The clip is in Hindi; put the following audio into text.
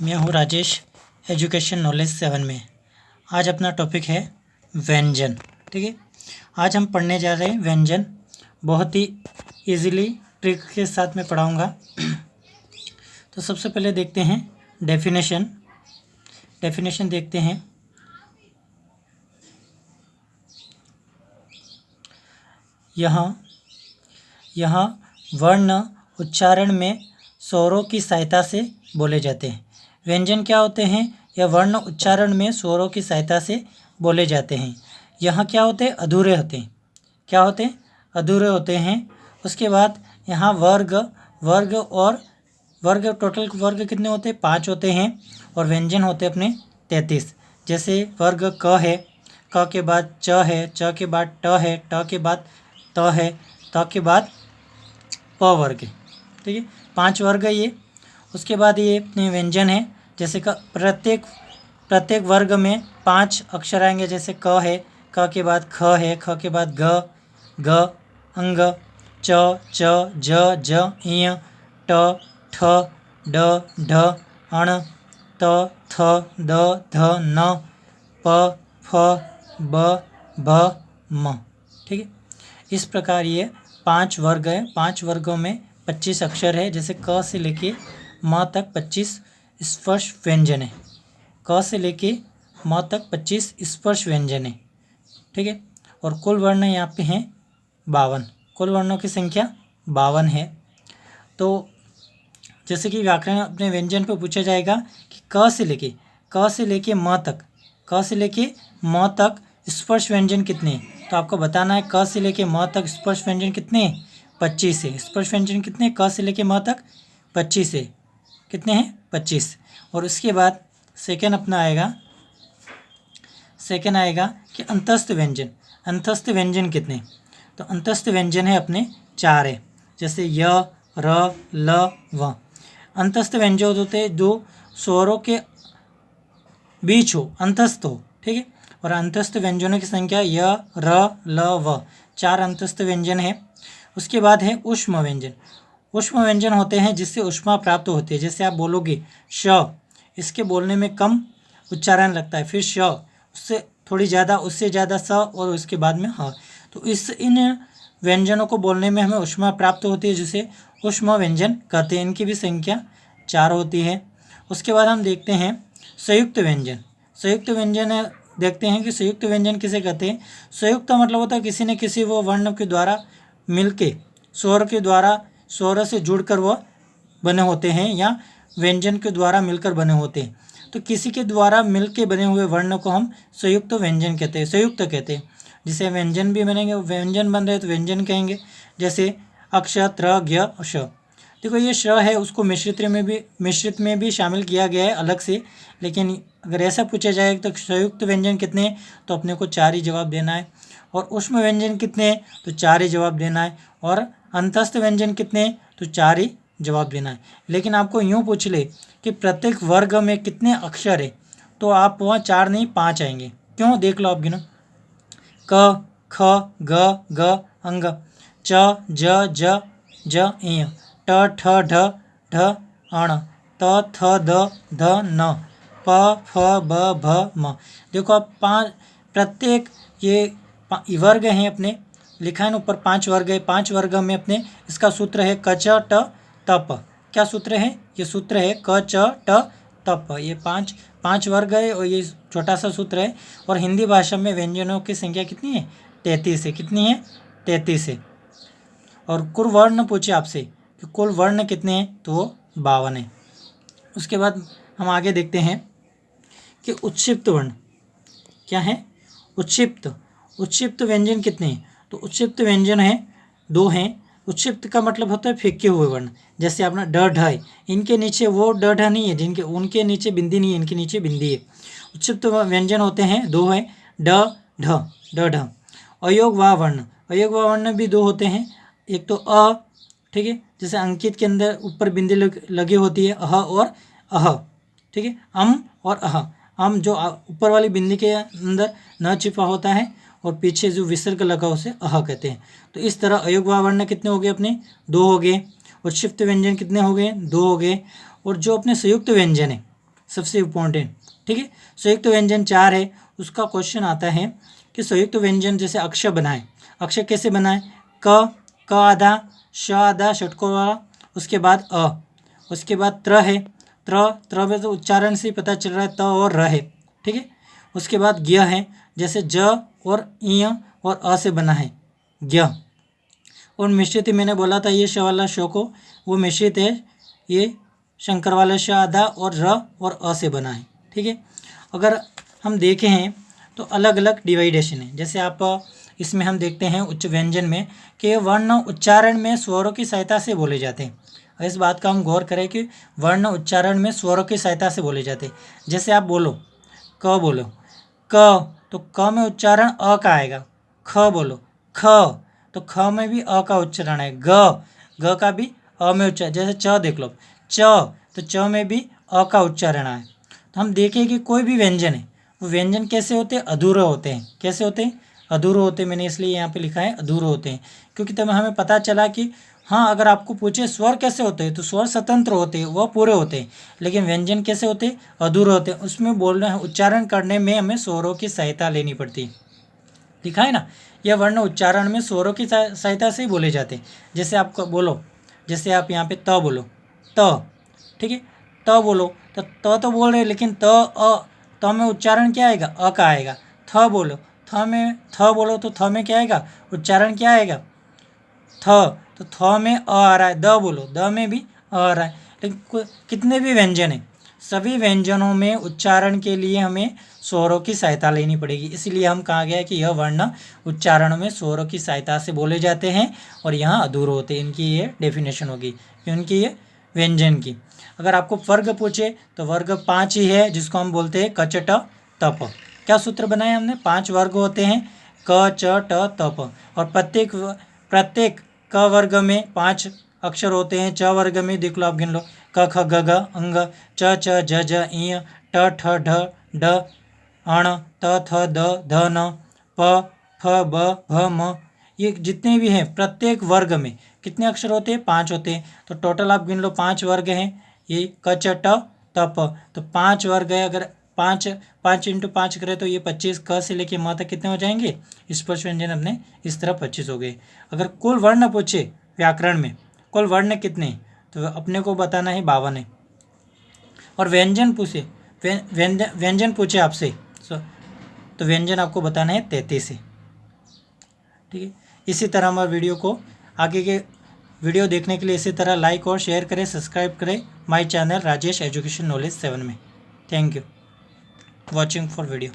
मैं हूँ राजेश, एजुकेशन नॉलेज 7 में। आज अपना टॉपिक है व्यंजन। ठीक है, आज हम पढ़ने जा रहे हैं व्यंजन। बहुत ही इजीली ट्रिक के साथ मैं पढ़ाऊँगा। तो सबसे पहले देखते हैं डेफिनेशन देखते हैं। यहाँ वर्ण उच्चारण में स्वरों की सहायता से बोले जाते हैं। व्यंजन क्या होते हैं? यह वर्ण उच्चारण में स्वरों की सहायता से बोले जाते हैं। यहाँ क्या होते हैं? अधूरे होते हैं। क्या होते हैं? अधूरे होते हैं। उसके बाद यहाँ वर्ग टोटल वर्ग कितने होते हैं? 5 होते हैं। और व्यंजन होते हैं अपने 33। जैसे वर्ग क है, क के बाद च है, च के बाद ट है, ट के बाद त है, त के बाद प वर्ग है। ठीक है, 5 वर्ग है ये। उसके बाद ये अपने व्यंजन है। जैसे प्रत्येक वर्ग में 5 अक्षर आएंगे। जैसे क है, क के बाद ख है, ख के बाद ग, अंग, च, ज, इ, ट, ठ, ड, ढ, अण, त, थ, द, ध, न, प, फ, ब, भ, म। ठीक है, इस प्रकार ये 5 वर्ग है। 5 वर्गों में 25 अक्षर है। जैसे क से लेके म तक 25 स्पर्श व्यंजन है। क से लेके म तक 25 स्पर्श व्यंजन है। ठीक है, और कुल वर्ण यहाँ पे हैं 52। कुल वर्णों की संख्या 52 है। तो जैसे कि व्याकरण अपने व्यंजन पे पूछा जाएगा कि क से लेके म तक स्पर्श व्यंजन कितने हैं, तो आपको बताना है क से लेके म तक स्पर्श व्यंजन कितने हैं? 25 है। स्पर्श व्यंजन कितने? क से लेके म तक 25 है। कितने हैं? 25। और उसके बाद सेकंड आएगा कि अंतस्थ व्यंजन कितने? तो अंतस्थ व्यंजन है अपने 4 है। जैसे य, र, ल, व। अंतस्थ व्यंजन होते हैं जो स्वरों के बीच हो, अंतस्थ हो। ठीक है, और अंतस्थ व्यंजनों की संख्या य, र, ल, व। 4 अंतस्थ व्यंजन है। उसके बाद है ऊष्म व्यंजन। ऊष्म व्यंजन होते हैं जिससे ऊष्मा प्राप्त होती है। जैसे आप बोलोगे श, इसके बोलने में कम उच्चारण लगता है। फिर श, उससे थोड़ी ज़्यादा, उससे ज़्यादा स, और उसके बाद में ह। तो इन व्यंजनों को बोलने में हमें ऊष्मा प्राप्त होती है, जिसे ऊष्म व्यंजन कहते हैं। इनकी भी संख्या 4 होती है। उसके बाद हम देखते हैं संयुक्त व्यंजन देखते हैं कि संयुक्त व्यंजन किसे कहते हैं। संयुक्त का मतलब होता है किसी न किसी वो वर्ण के द्वारा मिलके स्वर से जुड़कर वह बने होते हैं, या व्यंजन के द्वारा मिलकर बने होते हैं। तो किसी के द्वारा मिलके बने हुए वर्ण को हम संयुक्त व्यंजन कहते हैं, संयुक्त कहते हैं। जिसे व्यंजन भी बनेंगे, व्यंजन बन रहे तो व्यंजन कहेंगे। जैसे अक्ष, त्र, ज्ञ, श। देखो ये श है, उसको मिश्रित में भी शामिल किया गया है अलग से। लेकिन अगर ऐसा पूछा जाए तो संयुक्त व्यंजन कितने हैं, तो अपने को 4 ही जवाब देना है। और ऊष्म व्यंजन कितने हैं, तो 4 ही जवाब देना है। और अंतस्थ व्यंजन कितने हैं, तो 4 ही जवाब देना है। लेकिन आपको यूँ पूछ ले कि प्रत्येक वर्ग में कितने अक्षर है, तो आप वहाँ 4 नहीं 5 आएंगे। क्यों? देख लो आप गिनो। क, ख, ग, अंग, च, ज, इ, ट, ठ, ढ, अण, त, थ, द, ध, न, प, फ, ब, भ, म। देखो आप प्रत्येक ये वर्ग हैं अपने, लिखा है ना ऊपर 5 वर्ग है। 5 वर्ग में अपने इसका सूत्र है क, च, ट, तप। क्या सूत्र है? ये सूत्र है क, च, ट, तप। ये पाँच वर्ग है और ये छोटा सा सूत्र है। और हिंदी भाषा में व्यंजनों की संख्या कितनी है? 33 है। कितनी है? 33 है। और कुल वर्ण पूछे आपसे कि कुल वर्ण कितने हैं, तो 52 है। उसके बाद हम आगे देखते हैं कि उत्क्षिप्त वर्ण क्या है। उत्क्षिप्त व्यंजन कितने हैं, तो उत्क्षिप्त व्यंजन है 2 हैं। उत्क्षिप्त का मतलब होता है फेंके हुए वर्ण। जैसे अपना ड, ढ है, इनके नीचे वो ड, ढ नहीं है, उनके नीचे बिंदी नहीं है, इनके नीचे बिंदी है। उत्क्षिप्त व्यंजन होते हैं 2 हैं, ड, ढ। अयोग व वर्ण भी 2 होते हैं। एक तो अ, ठीक है, जैसे अंकित के अंदर ऊपर बिंदी लगी होती है, अह और अह। ठीक है, अम और अह। अम जो ऊपर वाली बिंदी के अंदर न छिपा होता है, और पीछे जो विसर्ग लगा उसे अह कहते हैं। तो इस तरह अयोग वर्ण कितने हो गए अपने? 2 हो गए। उत्क्षिप्त व्यंजन कितने हो गए? 2 हो गए। और जो अपने संयुक्त व्यंजन है, सबसे इम्पोर्टेंट। ठीक है, संयुक्त व्यंजन 4 है। उसका क्वेश्चन आता है कि संयुक्त व्यंजन जैसे अक्षर बनाए, अक्षर कैसे बनाए? क आधा, श आधा षटकोण वाला, उसके बाद अ, उसके बाद त्र है, त्र में तो उच्चारण से ही पता चल रहा है त और र है। ठीक है, उसके बाद ज्ञ है, जैसे ज और इ और अ से बना है ज्ञ। और मिश्रित मैंने बोला था ये श वाला श को, वो मिश्रित है, ये शंकर वाला श आधा और र और अ से बना है। ठीक है, अगर हम देखें हैं तो अलग अलग डिवाइडेशन है। जैसे आप इसमें हम देखते हैं उच्च व्यंजन में कि वर्ण उच्चारण में स्वरों की सहायता से बोले जाते हैं। और इस बात का हम गौर करें कि वर्ण उच्चारण में स्वरों की सहायता से बोले जाते हैं। जैसे आप बोलो बोलो क, तो क में उच्चारण अ का आएगा। ख बोलो ख, तो ख में भी अ का उच्चारण है। ग का भी अ में उच्चारण। जैसे च देख लो, च, तो च में भी अ का उच्चारण है। तो हम देखें कि कोई भी व्यंजन है, वो व्यंजन कैसे होते हैं? अधूरे होते हैं। कैसे होते हैं? अधूरे होते हैं। मैंने इसलिए यहाँ पे लिखा है अधूरे होते हैं, क्योंकि तब हमें पता चला कि हाँ, अगर आपको पूछे स्वर कैसे होते हैं, तो स्वर स्वतंत्र होते हैं, वह पूरे होते हैं। लेकिन व्यंजन कैसे होते हैं? अधूरे होते हैं। उसमें बोलना है, उच्चारण करने में हमें स्वरों की सहायता लेनी पड़ती है। लिखा है ना, यह वर्ण उच्चारण में स्वरों की सहायता से ही बोले जाते हैं। जैसे आप बोलो, जैसे आप यहाँ पे त बोलो त, ठीक है, त बोलो तो तो बोल रहे, लेकिन त में उच्चारण क्या आएगा? अ का आएगा। थ बोलो, थ बोलो तो थ में क्या आएगा? उच्चारण क्या आएगा? थ, तो थ में अ आ रहा है। द बोलो, द में भी अ आ रहा है। लेकिन कितने भी व्यंजन हैं, सभी व्यंजनों में उच्चारण के लिए हमें स्वरों की सहायता लेनी पड़ेगी। इसलिए हम कहा गया कि यह वर्ण उच्चारण में स्वरों की सहायता से बोले जाते हैं और यहाँ अधूरे होते हैं। इनकी ये डेफिनेशन होगी, इनकी ये व्यंजन की। अगर आपको वर्ग पूछे तो वर्ग 5 ही है, जिसको हम बोलते हैं क च ट तप। क्या सूत्र बनाए हमने? 5 वर्ग होते हैं, क च ट तप। और प्रत्येक क वर्ग में 5 अक्षर होते हैं। च वर्ग में देख लो, आप गिन लो, क ख ग घ अंग, च च ज ज इ, ट ठ ढ ढ, अण, त थ द ध न, प फ ब भ म। ये जितने भी हैं, प्रत्येक वर्ग में कितने अक्षर होते हैं? 5 होते हैं। तो टोटल आप गिन लो, 5 वर्ग हैं। ये क च ट तप, तो 5 वर्ग है। अगर 5 × 5 करें तो ये 25, क से लेके म तक कितने हो जाएंगे? स्पर्श व्यंजन अपने इस तरह 25 हो गए। अगर कुल वर्ण पूछे व्याकरण में, कुल वर्ण कितने, तो अपने को बताना है 52 है। और व्यंजन पूछे, व्यंजन पूछे आपसे, तो व्यंजन आपको बताना है 33 है। ठीक है, इसी तरह हमारे वीडियो को आगे के वीडियो देखने के लिए इसी तरह लाइक और शेयर करें, सब्सक्राइब करें my channel Rajesh education knowledge 7 में। Thank you watching for video.